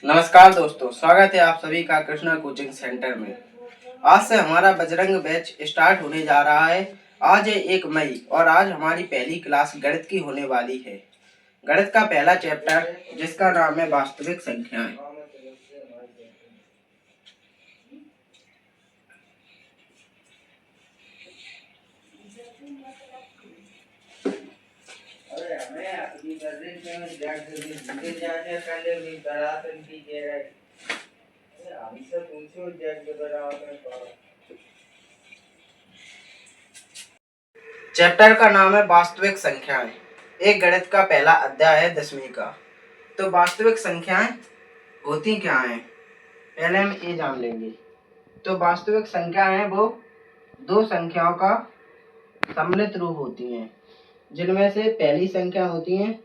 नमस्कार दोस्तों, स्वागत है आप सभी का कृष्णा कोचिंग सेंटर में। आज से हमारा बजरंग बैच स्टार्ट होने जा रहा है। आज है 1 मई और आज हमारी पहली क्लास गणित की होने वाली है। गणित का पहला चैप्टर जिसका नाम है वास्तविक संख्याएं। चैप्टर का नाम है वास्तविक संख्याएं। एक गणित का पहला अध्याय है 10वीं का। तो वास्तविक संख्याएं होती क्या हैं, पहले हम ये जान लेंगे। तो वास्तविक संख्याएं हैं वो दो संख्याओं का सम्मिलित रूप होती हैं, जिनमें से पहली संख्या होती है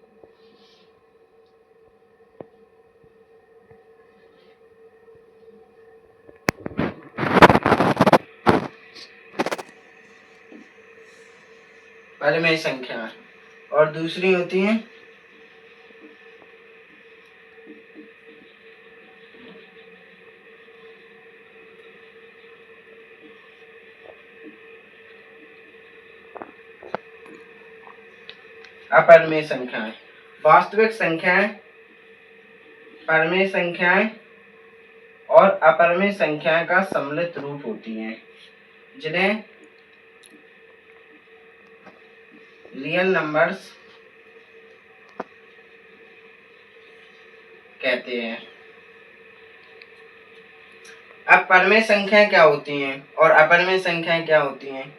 परिमेय संख्या और दूसरी होती है अपरिमेय संख्याएं। वास्तविक संख्याएं, परिमेय संख्याएं और अपरिमेय संख्याएं का सम्मिलित रूप होती हैं, जिन्हें रियल नंबर्स कहते हैं। अब परिमेय संख्याएं क्या होती हैं और अपरिमेय संख्याएं क्या होती हैं?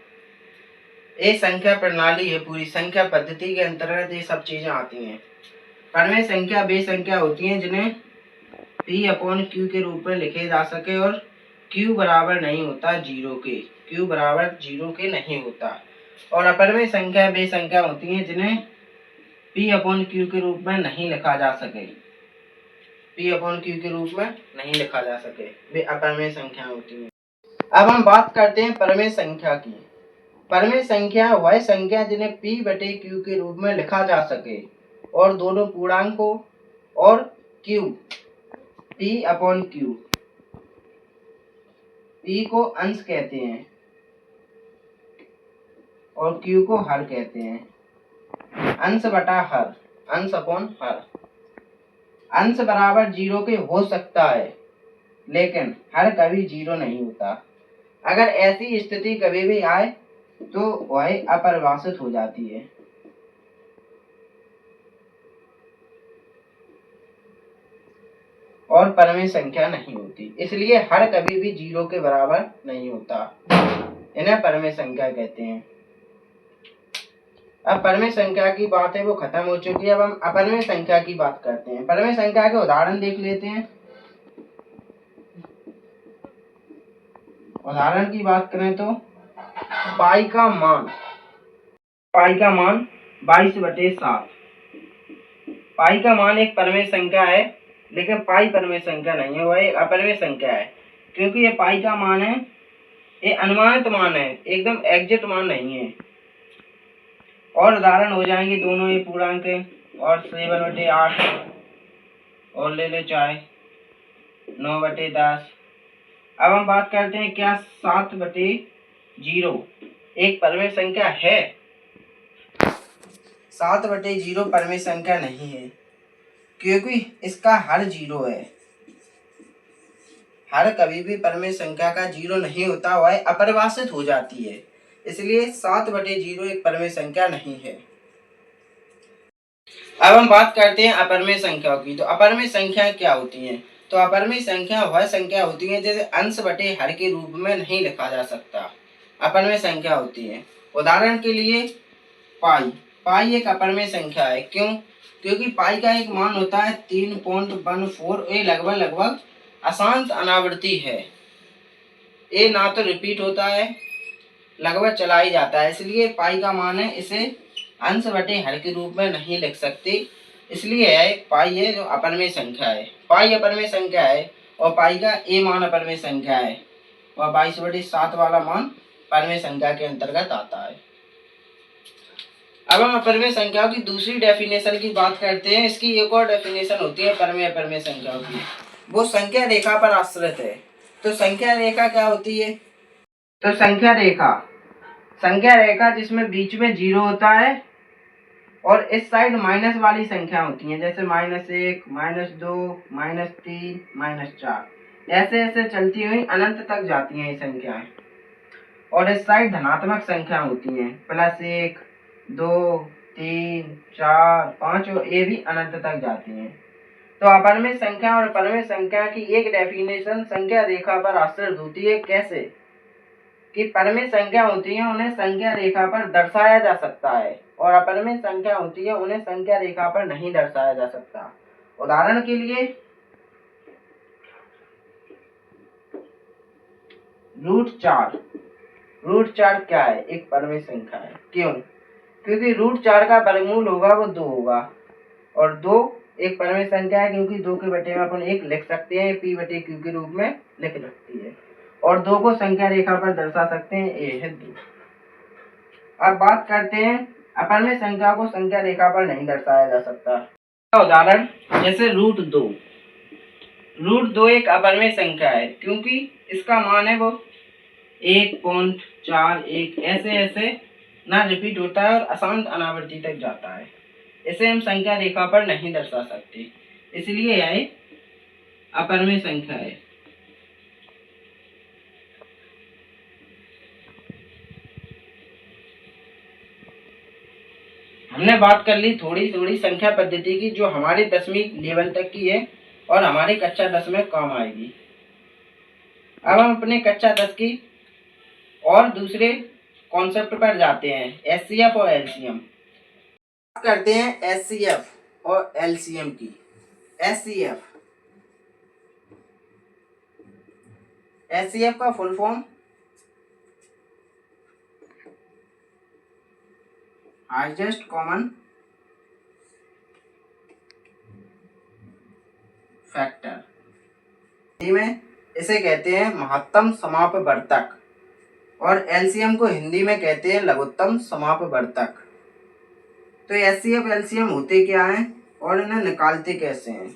ये संख्या प्रणाली है, पूरी संख्या पद्धति के अंतर्गत ये सब चीजें आती हैं। परिमेय संख्या वे संख्या होती हैं जिन्हें P/Q के रूप में लिखे जा सके और Q बराबर नहीं होता जीरो के, Q बराबर जीरो के नहीं होता। और अपरिमेय संख्या वे संख्या होती हैं जिन्हें P/Q के रूप में नहीं लिखा जा सके, P/Q के रूप में नहीं लिखा जा सके, वे अपरिमेय संख्या होती हैं। अब हम बात करते हैं परिमेय संख्या की। परिमेय संख्या वह संख्या जिन्हें P/Q के रूप में लिखा जा सके और दोनों पूर्णांकों और Q, P/Q, P को अंश कहते हैं और Q को हर कहते हैं। अंश बटा हर, अंश अपॉन हर। अंश बराबर जीरो के हो सकता है, लेकिन हर कभी जीरो नहीं होता। अगर ऐसी स्थिति कभी भी आए तो वह अपरिभाषित हो जाती है। और परिमेय संख्या नहीं होती, इसलिए हर कभी भी जीरो के बराबर नहीं होता। इन्हें परिमेय संख्या कहते हैं। अब परिमेय संख्या की बात है वो खत्म हो चुकी है। अब हम अपरिमेय संख्या की बात करते हैं। परिमेय संख्या के उदाहरण देख लेते हैं। उदाहरण की बात करें तो पाई का मान 22/7। पाई का मान एक परिमेय संख्या है, लेकिन पाई परिमेय संख्या नहीं है, वह एक अपरिमेय संख्या है। क्योंकि ये पाई का मान है, ये अनुमानित मान है, एकदम एग्जैक्ट मान नहीं है। और उदाहरण हो जाएंगे दोनों ये पूर्णांक है, और 7/8 और ले ले चाहे 9/10। अब हम बात करते हैं, क्या 7/0 एक परिमेय संख्या है? 7/0 परिमेय संख्या नहीं है, क्योंकि इसका हर जीरो है। हर कभी भी परिमेय संख्या का जीरो नहीं होता, वह अपरिभाषित हो जाती है। इसलिए 7/0 एक परिमेय संख्या नहीं है। अब हम बात करते हैं अपरिमेय संख्याओं की। तो अपरिमेय संख्या क्या होती हैं? तो अपरिमेय संख्या वह संख्या होती है जिसे अंश बटे हर के रूप में नहीं लिखा जा सकता, अपरिमेय संख्या होती है। उदाहरण के लिए पाई, पाई एक अपरिमेय संख्या है। क्यों? क्योंकि पाई का एक मान होता है 3.14। ये लगभग अशांत अनावृत्ति है। ये ना तो रिपीट होता है, लगभग चला ही जाता है, इसलिए पाई का मान है, इसे अंश बटे हर के रूप में नहीं लिख सकते। इसलिए एक पाई है जो अपरिमेय संख्या है। पाई अपरिमेय संख्या है और पाई का ए मान अपरिमेय संख्या है और 22/7 वाला मान परिमेय संख्या के अंतर्गत आता है। अब हम अपरिमेय संख्याओं की दूसरी डेफिनेशन की बात करते हैं। इसकी एक और डेफिनेशन होती है परिमेय अपरिमेय संख्याओं की। वो संख्या रेखा पर आश्रित है। तो संख्या रेखा क्या होती है? तो संख्या रेखा जिसमें बीच में 0 होता है और इस साइड माइनस वाली संख्या होती हैं, जैसे -1, -2, -3, -4, ऐसे ऐसे चलती हुई अनंत तक जाती हैं ये संख्याएं। और इस साइड धनात्मक संख्या होती हैं, +1, 2, 3, 4, 5 और ये भी अनंत तक जाती हैं। तो अपरिमेय संख्या और परिमेय संख्या की एक डेफिनेशन संख्या रेखा पर आश्रित होती है। कैसे? कि परिमेय संख्या होती है उन्हें संख्या रेखा पर दर्शाया जा सकता है और अपरिमेय संख्या होती है उन्हें संख्या रेखा पर नहीं दर्शाया जा सकता। उदाहरण के लिए √4। √4 क्या है? एक परिमेय संख्या है। क्यों? क्योंकि √4 का वर्गमूल होगा वो 2 होगा और 2 एक परिमेय संख्या है क्योंकि 2 के बटे में अपन 1 लिख सकते हैं, p/q के रूप में लिख सकती है और 2 को संख्या रेखा पर दर्शा सकते हैं, ये है 2। अब बात करते हैं अपरिमेय संख्या को संख्या रेखा पर नहीं दर्शाया जा सकता। उदाहरण जैसे √2। √2 एक अपरिमेय संख्या है क्योंकि इसका मान है वो 1.41 ऐसे ऐसे ना रिपीट होता है और अशांत अनावृत्ति तक जाता है। इसे हम संख्या रेखा पर नहीं दर्शा सकते, इसलिए यह अपरिमेय संख्या है। हमने बात कर ली थोड़ी थोड़ी संख्या पद्धति की जो हमारे 10वीं लेवल तक की है और हमारे कक्षा 10 में काम आएगी। अब हम अपने कक्षा 10 की और दूसरे कॉन्सेप्ट पर जाते हैं, एचसीएफ और एलसीएम। बात करते हैं एचसीएफ और एलसीएम की। एचसीएफ का full form highest common factor, Hindi में इसे कहते हैं महत्तम समापवर्तक और एलसीएम को हिंदी में कहते हैं लघुत्तम समापवर्तक। तो एचसीएफ एलसीएम होते क्या हैं और इन्हें निकालते कैसे हैं,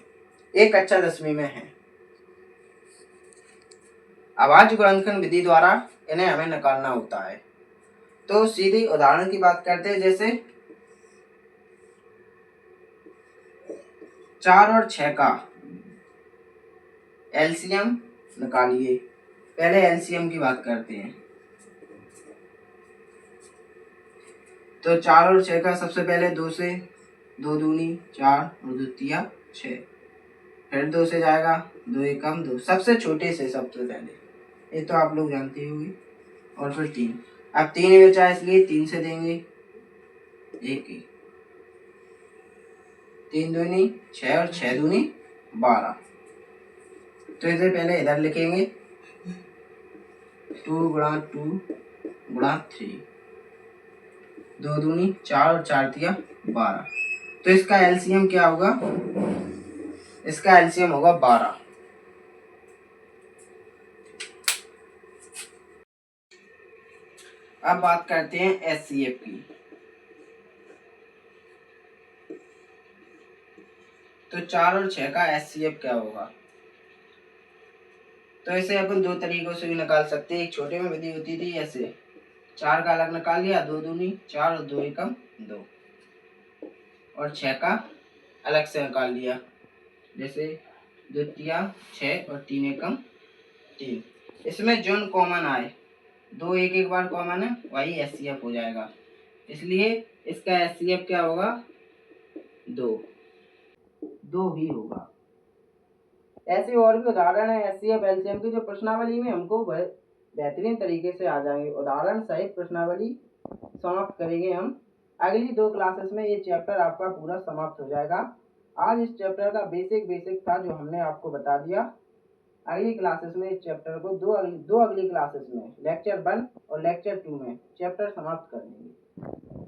एक कक्षा 10वीं में है। अभाज्य गुणनखंड विधि द्वारा इन्हें हमें निकालना होता है। तो सीधी उदाहरण की बात करते हैं, जैसे 4 और 6 का एलसीएम निकालिए। पहले एलसीएम की बात करते हैं। तो 4 और 6 का सबसे पहले 2 से 2 दूनी 4 और 2 तिया 6, फिर 2 से जाएगा 2 एकम 2, सबसे छोटे से सबसे पहले, ये तो आप लोग जानते होंगे। और फिर 3, अब 3 बचा इसलिए 3 से देंगे 1, 3 दूनी 6 और 6 दूनी 12। तो इसे पहले इधर लिखेंगे 2 गुणा 2 गुणा 3, 2 दूनी 4 और 4 तिया 12। तो इसका एलसीएम क्या होगा? इसका एलसीएम होगा 12। अब बात करते हैं एचसीएफ की। तो 4 और 6 का एचसीएफ क्या होगा? तो इसे अपन 2 तरीकों से भी निकाल सकते हैं। एक छोटे में विधि होती थी ऐसे, 4 का अलग निकाल लिया, 2 दूनी 4 और 2 एकम 2, और 6 का अलग से निकाल लिया, जैसे 2 तिया 6 और 3 एकम 3। इसमें जो कॉमन आए, 2 एक एक बार कॉमन है, वही एचसीएफ हो जाएगा, इसलिए इसका एचसीएफ क्या होगा? 2 ही होगा। ऐसे और भी उदाहरण है एचसीएफ एलसीएम की जो प्रश्नावली में हमको बेहतरीन तरीके से आ जाएंगे। उदाहरण सहित प्रश्नावली समाप्त करेंगे हम। अगली 2 क्लासेस में ये चैप्टर आपका पूरा समाप्त हो जाएगा। आज इस चैप्टर का बेसिक था जो हमने आपको बता दिया। अगली क्लासेस में इस चैप्टर को दो अगली क्लासेस में लेक्चर 1 और लेक्चर 2 में चैप्टर समाप्त कर देंगे।